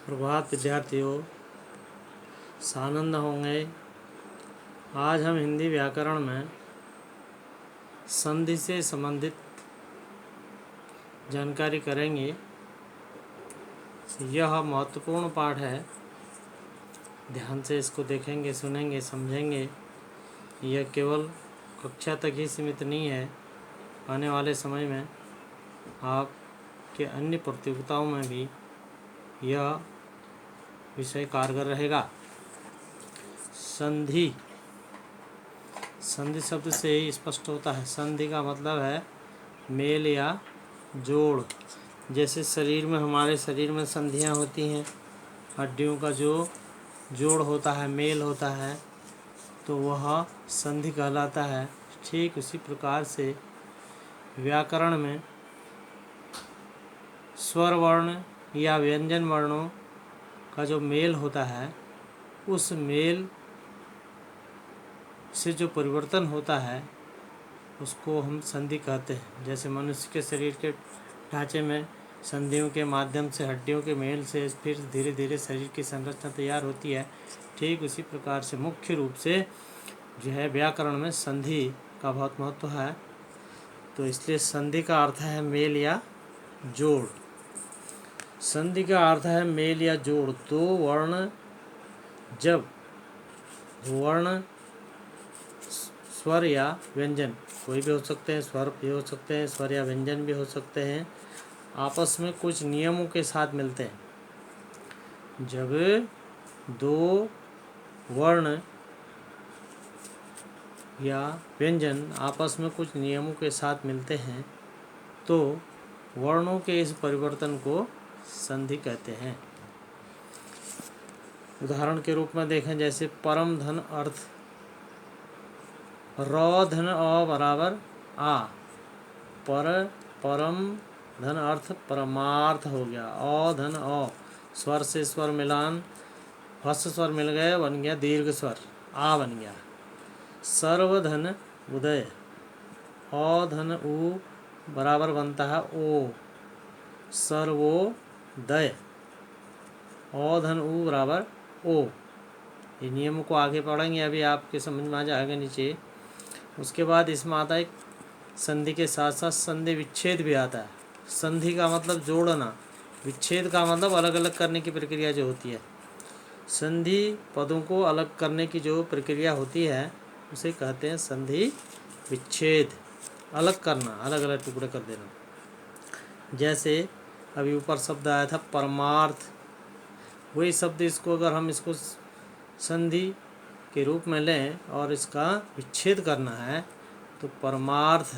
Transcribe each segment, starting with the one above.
प्रभात विद्यार्थियों, सानंद होंगे। आज हम हिंदी व्याकरण में संधि से संबंधित जानकारी करेंगे। यह महत्वपूर्ण पाठ है, ध्यान से इसको देखेंगे, सुनेंगे, समझेंगे। यह केवल कक्षा तक ही सीमित नहीं है, आने वाले समय में आपके अन्य प्रतियोगिताओं में भी यह विषय कारगर रहेगा। संधि, संधि शब्द से ही स्पष्ट होता है। संधि का मतलब है मेल या जोड़। जैसे हमारे शरीर में संधियाँ होती हैं, हड्डियों का जो जोड़ होता है, मेल होता है, तो वह संधि कहलाता है। ठीक उसी प्रकार से व्याकरण में स्वर वर्ण या व्यंजन वर्णों का जो मेल होता है, उस मेल से जो परिवर्तन होता है उसको हम संधि कहते हैं। जैसे मनुष्य के शरीर के ढांचे में संधियों के माध्यम से, हड्डियों के मेल से फिर धीरे धीरे शरीर की संरचना तैयार होती है। ठीक उसी प्रकार से मुख्य रूप से जो है व्याकरण में संधि का बहुत महत्व है। तो इसलिए संधि का अर्थ है मेल या जोड़। संधि का अर्थ है मेल या जोड़। दो वर्ण, जब वर्ण स्वर या व्यंजन, कोई भी हो सकते हैं, स्वर भी हो सकते हैं, स्वर या व्यंजन भी हो सकते हैं, आपस में कुछ नियमों के साथ मिलते हैं। जब दो वर्ण या व्यंजन आपस में कुछ नियमों के साथ मिलते हैं तो वर्णों के इस परिवर्तन को संधि कहते हैं। उदाहरण के रूप में देखें, जैसे परम धन अर्थ, र धन अ बराबर आ, परम धन अर्थ परमार्थ हो गया। अ धन अ, स्वर से स्वर मिलान, हस्त स्वर मिल गए, बन गया दीर्घ स्वर, आ बन गया। सर्वधन उदय, अ धन उ बराबर बनता है ओ, सर्वोदय, अ धन उ बराबर ओ। ये नियम को आगे पढ़ेंगे, अभी आपके समझ में आ जाएगा नीचे। उसके बाद इसमें आता है संधि के साथ साथ संधि विच्छेद भी आता है। संधि का मतलब जोड़ना, विच्छेद का मतलब अलग अलग करने की प्रक्रिया जो होती है। संधि पदों को अलग करने की जो प्रक्रिया होती है उसे कहते हैं संधि विच्छेद। अलग करना, अलग अलग टुकड़े कर देना। जैसे अभी ऊपर शब्द आया था परमार्थ, वही शब्द इसको अगर हम इसको संधि के रूप में लें और इसका विच्छेद करना है तो परमार्थ,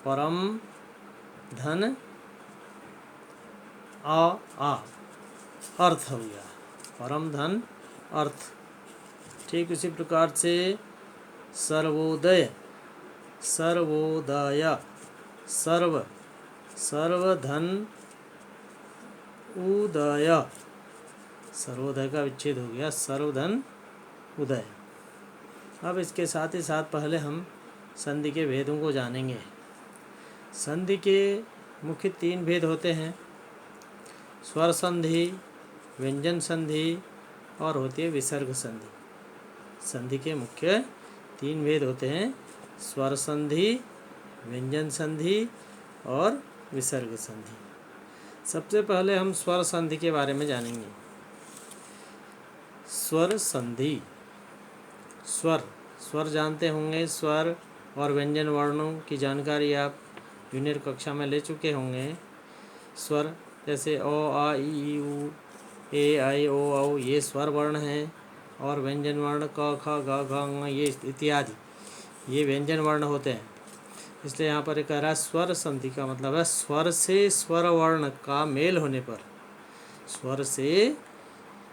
परम धन आ, अर्थ हो गया, परम धन अर्थ। ठीक उसी प्रकार से सर्वोदय, सर्वोदय, सर्वधन उदय, सर्वोदय का विच्छेद हो गया सर्वधन उदय। अब इसके साथ ही साथ पहले हम संधि के भेदों को जानेंगे। संधि के मुख्य 3 भेद होते हैं, स्वर संधि, व्यंजन संधि और होती है विसर्ग संधि। संधि के मुख्य 3 भेद होते हैं, स्वर संधि, व्यंजन संधि और विसर्ग संधि। सबसे पहले हम स्वर संधि के बारे में जानेंगे। स्वर संधि, स्वर जानते होंगे, स्वर और व्यंजन वर्णों की जानकारी आप जूनियर कक्षा में ले चुके होंगे। स्वर जैसे अ, आ, इ, उ, ए, आई, ओ, औ, ये स्वर वर्ण हैं। और व्यंजन वर्ण क, ख, ग, घ, ङ, ये इत्यादि, ये व्यंजन वर्ण होते हैं। इसलिए यहाँ पर कह रहा है स्वर संधि का मतलब है स्वर से स्वर वर्ण का मेल होने पर, स्वर से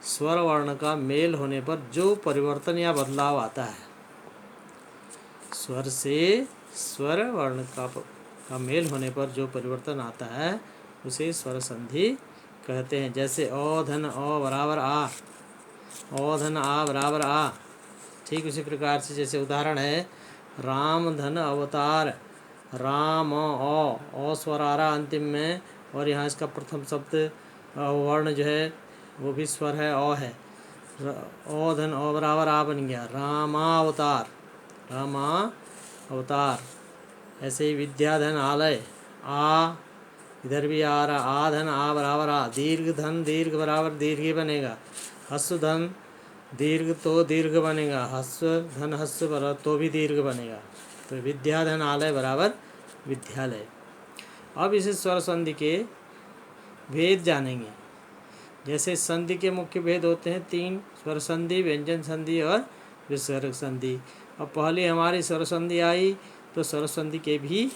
स्वर वर्ण का मेल होने पर जो परिवर्तन या बदलाव आता है, स्वर से स्वर वर्ण का मेल होने पर जो परिवर्तन आता है उसे स्वर संधि कहते हैं। जैसे अ धन अ बराबर आ, अ धन आ बराबर आ। ठीक उसी प्रकार से जैसे उदाहरण है राम धन अवतार, राम अ स्वर आ रहा अंतिम में, और यहाँ इसका प्रथम शब्द वर्ण जो है वो भी स्वर है, अ है। ओ धन ओ बराबर आ बन गया, रामावतार, रामा अवतार। ऐसे ही विद्याधन आलय, आ इधर भी आ रहा, आ धन आ बराबर आ, दीर्घ धन दीर्घ बराबर दीर्घ ही बनेगा, हस्व धन दीर्घ तो दीर्घ बनेगा, हस्व धन हस्व बराबर तो भी दीर्घ बनेगा। तो विद्याधन आलय बराबर विद्यालय। अब इसे स्वर संधि के भेद जानेंगे। जैसे संधि के मुख्य भेद होते हैं 3, स्वर संधि, व्यंजन संधि और विसर्ग संधि। अब पहले हमारी स्वर संधि आई, तो स्वर संधि के भी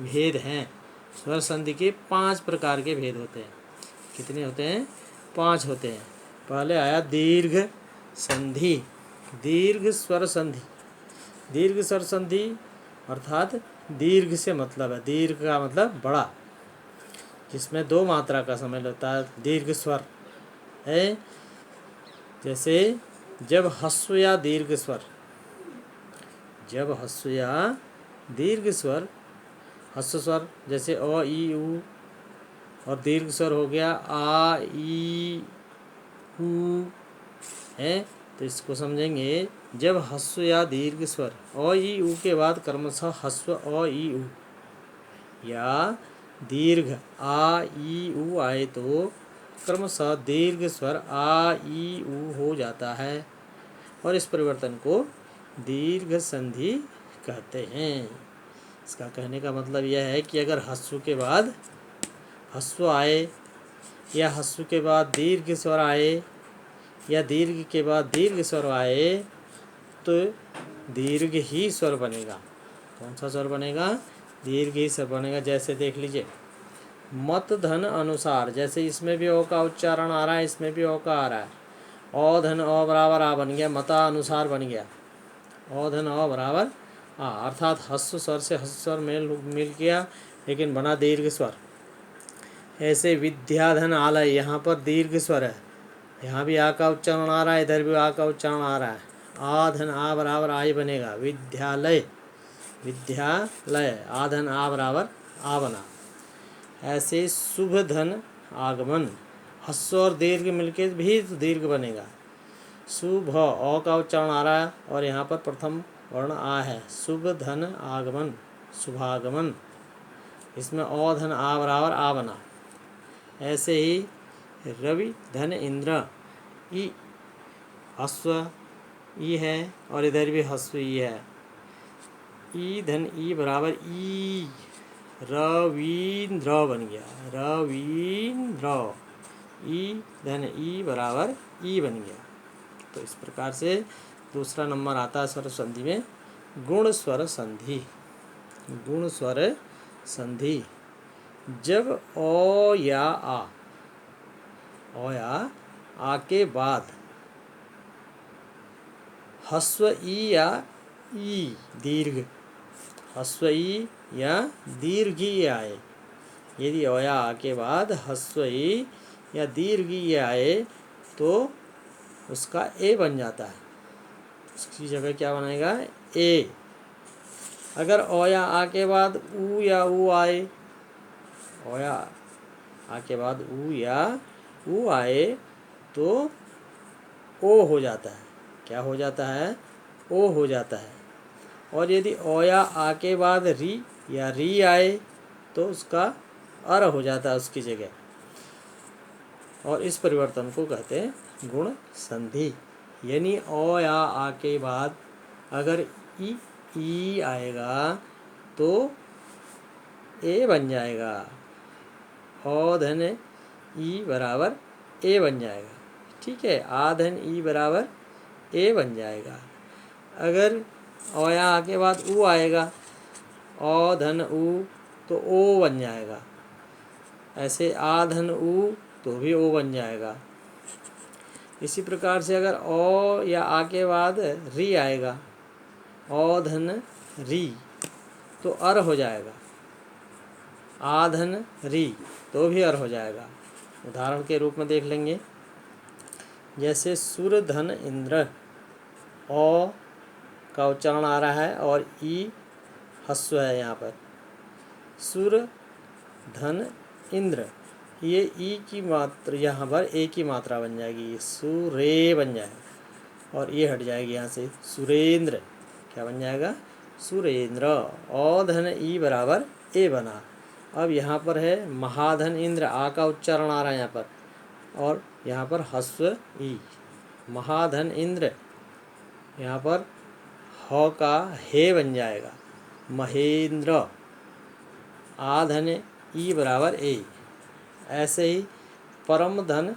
भेद हैं। स्वर संधि के 5 प्रकार के भेद होते हैं। कितने होते हैं? 5 होते हैं। पहले आया दीर्घ संधि, दीर्घ स्वर संधि। दीर्घ स्वर संधि अर्थात दीर्घ से मतलब है, दीर्घ का मतलब बड़ा, जिसमें 2 मात्रा का समय लगता है, दीर्घ स्वर है। जैसे जब ह्रस्व या दीर्घ स्वर, जब ह्रस्व या दीर्घ स्वर, ह्रस्व स्वर जैसे अ ई उ, और दीर्घ स्वर हो गया आ ई उ है। तो इसको समझेंगे, जब ह्रस्व या दीर्घ स्वर अ ई उ के बाद क्रमशः ह्रस्व अ ई उ या दीर्घ आ ई उ आए तो क्रमशः दीर्घ स्वर आ ई उ हो जाता है, और इस परिवर्तन को दीर्घ संधि कहते हैं। इसका कहने का मतलब यह है कि अगर ह्रस्व के बाद ह्रस्व आए, या ह्रस्व के बाद दीर्घ स्वर आए, या दीर्घ के बाद दीर्घ स्वर आए, तो दीर्घ ही स्वर बनेगा। कौन सा स्वर बनेगा? दीर्घ ही स्वर बनेगा। जैसे देख लीजिए, मत धन अनुसार, जैसे इसमें भी ओ का उच्चारण आ रहा है, इसमें भी ओ का आ रहा है। ओ धन ओ बराबर आ बन गया, मता अनुसार बन गया, ओ धन ओ बराबर आ, अर्थात ह्रस्व स्वर से ह्रस्व स्वर मिल गया, लेकिन बना दीर्घ स्वर। ऐसे विद्याधन आलय, यहाँ पर दीर्घ स्वर है, यहाँ भी आ का उच्चारण आ रहा है, इधर भी आ का उच्चारण आ रहा है। आ धन आ बराबर आ ही बनेगा, विद्यालय, विद्यालय, आ धन आ बराबर आ बना। ऐसे शुभ धन आगमन, ह्रस्व और दीर्घ मिलके भी दीर्घ बनेगा। शुभ, अ का उच्चारण आ रहा है, और यहाँ पर प्रथम वर्ण आ है। शुभ धन आगमन, शुभागमन, इसमें अ धन आ बराबर आ बना। ऐसे ही रवि धन इंद्र, ई ह्रस्व ई है, और इधर भी ह्रस्व ई है। ई धन ई बराबर ई, रवींद्र बन गया, रवींद्र, ई धन ई बराबर ई बन गया। तो इस प्रकार से दूसरा नंबर आता है स्वर संधि में गुण स्वर संधि। गुण स्वर संधि, जब ओ या आ, ओ या आ के बाद ह्रस्व ई या ई दीर्घ, ह्रस्व ई या दीर्घ ई आए, यदि ओ या आ के बाद ह्रस्व ई या दीर्घ ई आए तो उसका ए बन जाता है, उसकी जगह क्या बनेगा? ए। अगर ओ या आ के बाद ऊ या ऊ आए, ओ या आ के बाद ऊ या ऊ आए तो ओ हो जाता है। क्या हो जाता है? ओ हो जाता है। और यदि ओ या आ के बाद री या री आए तो उसका अर हो जाता है उसकी जगह, और इस परिवर्तन को कहते हैं गुण संधि। यानी ओ या आ के बाद अगर ई आएगा तो ए बन जाएगा, ओ धन ई बराबर ए बन जाएगा। ठीक है, आ धन ई बराबर ए बन जाएगा। अगर ओ या आ के बाद ऊ आएगा, ओ धन ऊ, तो ओ बन जाएगा। ऐसे आ धन ऊ तो भी ओ बन जाएगा। इसी प्रकार से अगर ओ या आ के बाद री आएगा, ओ धन री, तो अर हो जाएगा। आ धन री तो भी अर हो जाएगा। उदाहरण के रूप में देख लेंगे, जैसे सुर धन इंद्र, ओ का उच्चारण आ रहा है और ई ह्रस्व है यहाँ पर। सुर धन इंद्र, ये ई की मात्रा यहाँ पर ए की मात्रा बन जाएगी, ये सुरे बन जाएगा और ये हट जाएगी यहाँ से, सुरेंद्र। क्या बन जाएगा? सुरेंद्र। औ धन ई बराबर ए बना। अब यहाँ पर है महाधन इंद्र, आ का उच्चारण आ रहा है यहाँ पर, और यहाँ पर हस्व ई, महाधन इंद्र। यहाँ पर ह का हे बन जाएगा, महेंद्र। आधन ई बराबर ए। ऐसे ही परम धन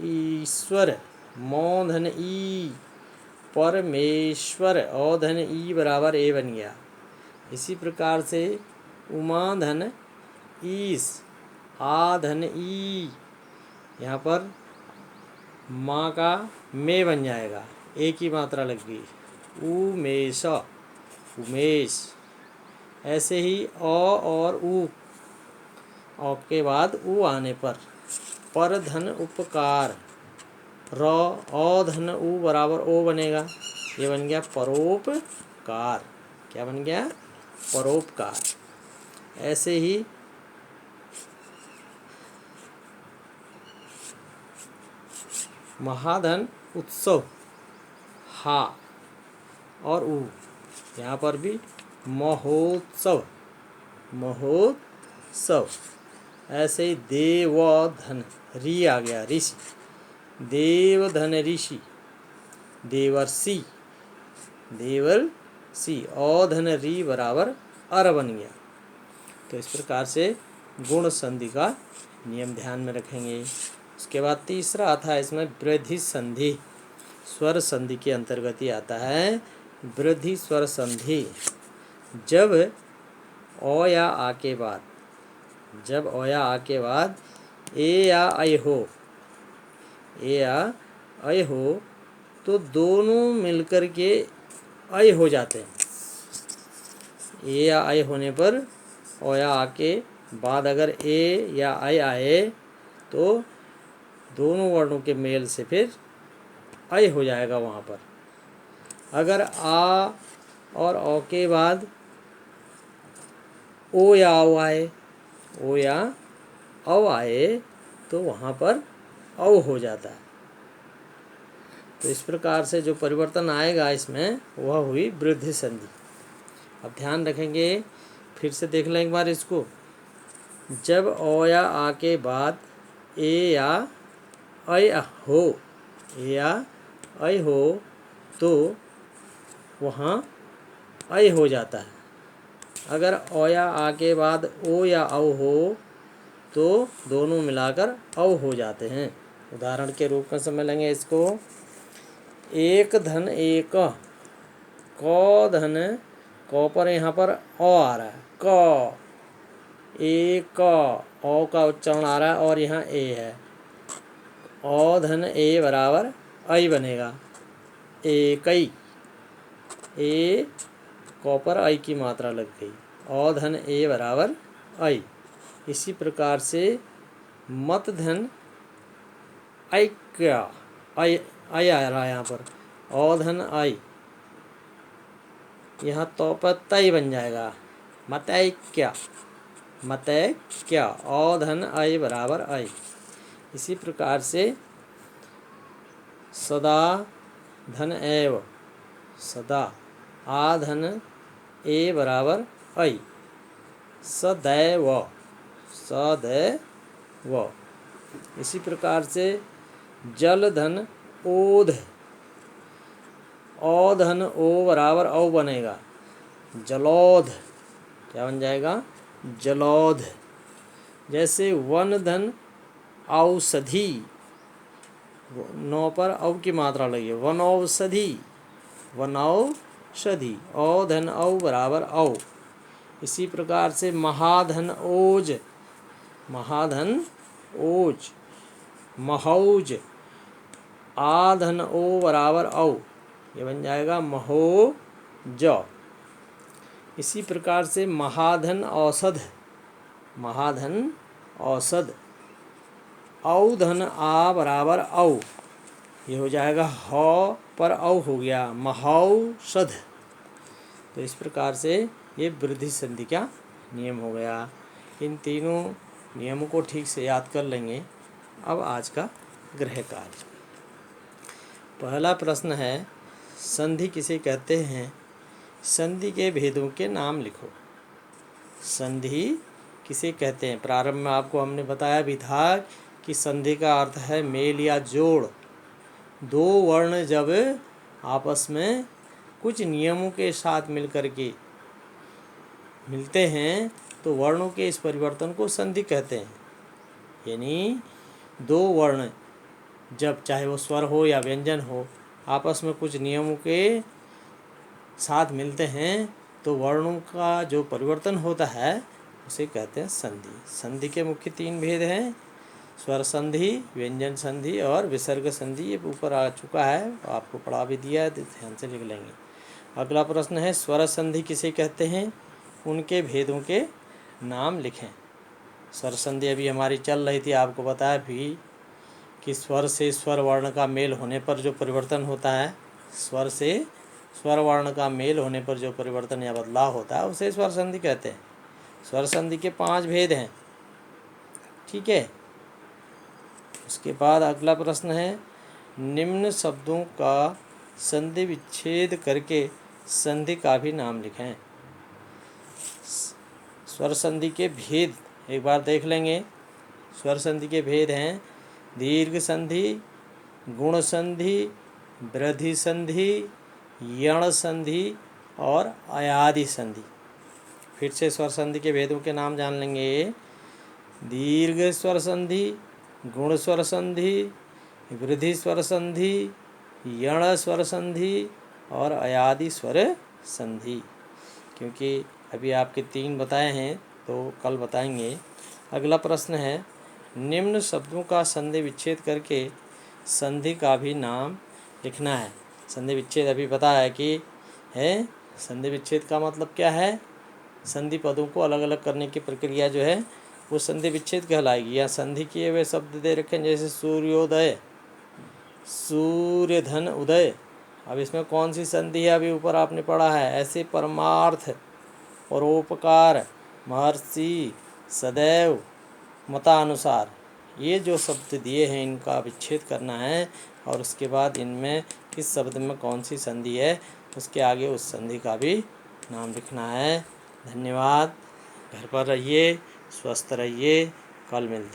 ईश्वर, मौधन ई, परमेश्वर। औधन ई बराबर ए बन गया। इसी प्रकार से उमाधन ईश, आधन ई, यहाँ पर माँ का में बन जाएगा, ए की मात्रा लग गई, उमेश, उमेश। ऐसे ही और ऊ, औ के बाद ऊ आने पर धन उपकार, र औ धन ऊ बराबर ओ बनेगा, ये बन गया परोपकार। क्या बन गया? परोपकार। ऐसे ही महाधन उत्सव, हा और ऊ, यहाँ पर भी महोत्सव, महोत्सव। ऐसे ही देवधन, री आ गया, ऋषि, देवधन ऋषि, देवर्षि, देवर्षि। औधन री बराबर अर बन गया। तो इस प्रकार से गुण संधि का नियम ध्यान में रखेंगे। उसके बाद तीसरा आता है इसमें वृद्धि संधि, स्वर संधि के अंतर्गत ही आता है वृद्धि स्वर संधि। जब ओ या आ के बाद, जब ओ या आ के बाद ए या ऐ हो, ए या ऐ हो, तो दोनों मिलकर के ऐ हो जाते हैं। ए या ऐ होने पर ओ या आ के बाद अगर ए या ऐ आए तो दोनों वर्णों के मेल से फिर ऐ हो जाएगा वहाँ पर। अगर आ और ओ के बाद ओ या औ आए, ओ या औ आए, तो वहाँ पर औ हो जाता है। तो इस प्रकार से जो परिवर्तन आएगा इसमें वह हुई वृद्धि संधि। अब ध्यान रखेंगे, फिर से देख लें एक बार इसको। जब ओ या आ के बाद ए या ऐ हो, ए या ऐ हो, तो वहाँ ऐ हो जाता है। अगर ओ या आ के बाद ओ या औ हो तो दोनों मिलाकर औ हो जाते हैं। उदाहरण के रूप में समझ लेंगे इसको। एक धन एक, क धन, क पर यहाँ पर ओ आ रहा है, क, एक, ओ का उच्चारण आ रहा है और यहाँ ए है। ओ धन ए बराबर ऐ बनेगा, एकई। ए, क पर ऐ की मात्रा लग गई, ओ धन ए बराबर ऐ। इसी प्रकार से मत धन ऐक्य, ऐ आ रहा है यहाँ पर, ओ धन ऐ, यहाँ तो पर तय बन जाएगा, मतैक्य, मतैक्य। ओ धन ऐ बराबर ऐ। इसी प्रकार से सदा धन एव, सदा, आ धन ए बराबर ऐ, सदैव, सदैव। इसी प्रकार से जल धन ओध, ओ धन ओ बराबर औ बनेगा, जलोध। क्या बन जाएगा? जलोध। जैसे वन धन औषधि, नौ पर औ की मात्रा लगी, वनौषधि, वनौषधि। औ धन औ बराबर औ। इसी प्रकार से महाधन ओज, महाधन ओज, महौज। आ धन ओ बराबर औ, ये बन जाएगा महोज। इसी प्रकार से महाधन औषध, महाधन औषध। औ धन आ बराबर औ, ये हो जाएगा ह पर औ हो गया, महौषध। तो इस प्रकार से ये वृद्धि संधि का नियम हो गया। इन तीनों नियमों को ठीक से याद कर लेंगे। अब आज का गृह कार्य। पहला प्रश्न है, संधि किसे कहते हैं? संधि के भेदों के नाम लिखो। संधि किसे कहते हैं? प्रारंभ में आपको हमने बताया भी था कि संधि का अर्थ है मेल या जोड़। दो वर्ण जब आपस में कुछ नियमों के साथ मिलकर के मिलते हैं तो वर्णों के इस परिवर्तन को संधि कहते हैं। यानी दो वर्ण जब, चाहे वो स्वर हो या व्यंजन हो, आपस में कुछ नियमों के साथ मिलते हैं तो वर्णों का जो परिवर्तन होता है उसे कहते हैं संधि। संधि के मुख्य 3 भेद हैं, स्वर संधि, व्यंजन संधि और विसर्ग संधि। ये ऊपर आ चुका है, आपको पढ़ा भी दिया है, ध्यान से लिख लेंगे। अगला प्रश्न है, स्वर संधि किसे कहते हैं? उनके भेदों के नाम लिखें। स्वर संधि अभी हमारी चल रही थी, आपको बताया भी कि स्वर से स्वर वर्ण का मेल होने पर जो परिवर्तन होता है, स्वर से स्वर वर्ण का मेल होने पर जो परिवर्तन या बदलाव होता है उसे स्वर संधि कहते हैं। स्वर संधि के 5 भेद हैं, ठीक है। उसके बाद अगला प्रश्न है, निम्न शब्दों का संधि विच्छेद करके संधि का भी नाम लिखें। स्वर संधि के भेद एक बार देख लेंगे। स्वर संधि के भेद हैं दीर्घ संधि, गुण संधि, वृद्धि संधि, यण संधि और अयादि संधि। फिर से स्वर संधि के भेदों के नाम जान लेंगे। दीर्घ स्वर संधि, गुण स्वर संधि, वृद्धि स्वर संधि, यण स्वर संधि और अयादि स्वर संधि। क्योंकि अभी आपके 3 बताए हैं तो कल बताएंगे। अगला प्रश्न है, निम्न शब्दों का संधि विच्छेद करके संधि का भी नाम लिखना है। संधि विच्छेद अभी पता है कि है, संधि विच्छेद का मतलब क्या है? संधि पदों को अलग अलग करने की प्रक्रिया जो है वो संधि विच्छेद कहलाएगी। या संधि किए हुए शब्द दे रखे हैं, जैसे सूर्योदय, सूर्यधन उदय। अब इसमें कौन सी संधि है? अभी ऊपर आपने पढ़ा है। ऐसे परमार्थ, परोपकार, महर्षि, सदैव, मतानुसार, ये जो शब्द दिए हैं इनका विच्छेद करना है और उसके बाद इनमें किस शब्द में कौन सी संधि है उसके आगे उस संधि का भी नाम लिखना है। धन्यवाद। घर पर रहिए, स्वस्थ रहिए, कल मिलते हैं।